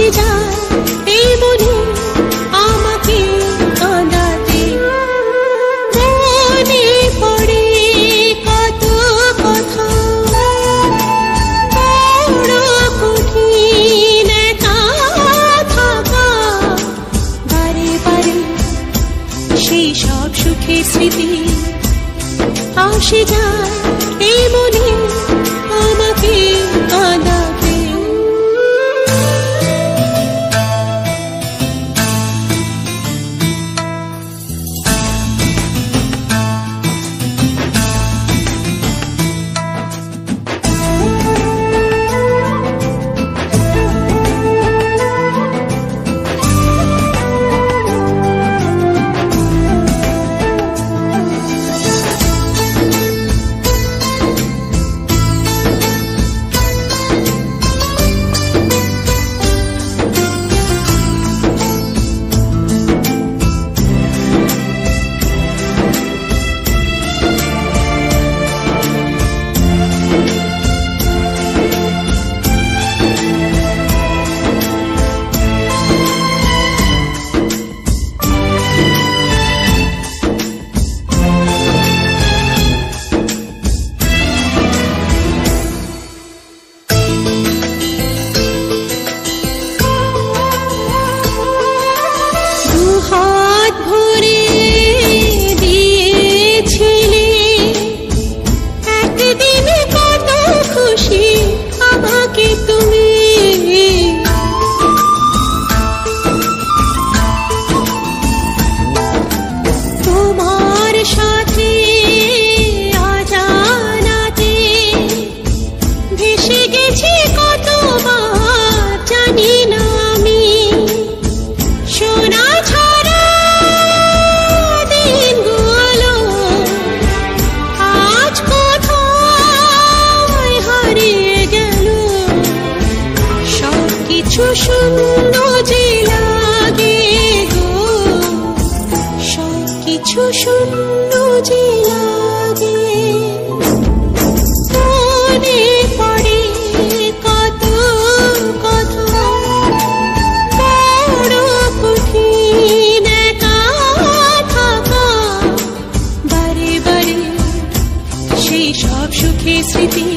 আসে যায় এই মনে আমাকে কাঁদাতে। মনে পড়ে কত কথা, বড় কঠিন একা থাকা। বারে বারে সেই সব সুখের স্মৃতি আসে যায় এই মনে আমাকে কাঁদাতে। হাত ভরে দিয়েছিলে একদিনে কত খুশি আমাকে তুমি। তোমার সাথে অজানাতে ভেসে গেছি কতবার জানি না আমি। সোনা ছাড়া দিনগুলো আজ কোথায় হারিয়ে গেল। সব কিছু শূন্য যে লাগে গো, সব কিছু শূন্য যে লাগে। মনে পড়ে কত কথা, বড় কঠিন একা থাকা। বারে বারে সেই সব সুখের স্মৃতি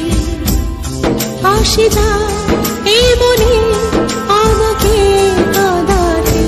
আসে যায় এই মনে আমাকে কাঁদাতে।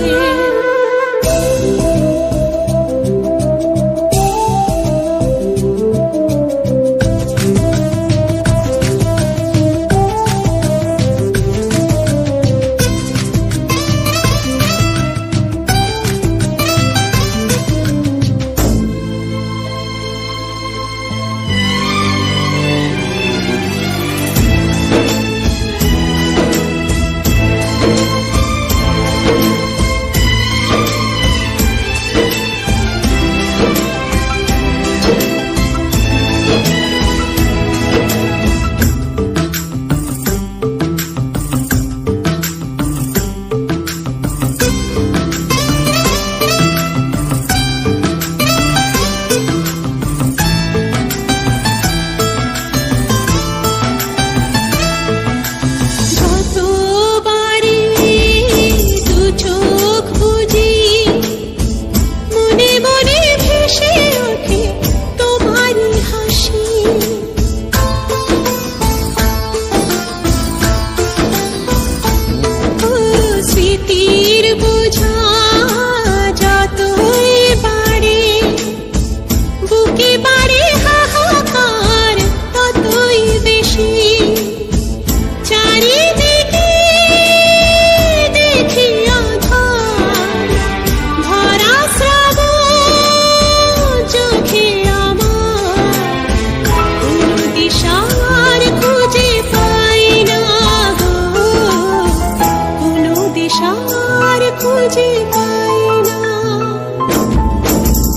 খুঁজে পাই না।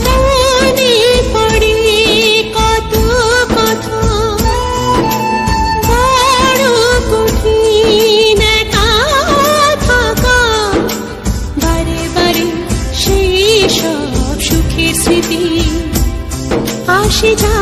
মনে পড়ে কত কথা, বড় কঠিন একা থাকা। বারে বারে সেই সব সুখের স্মৃতি আসে যায়।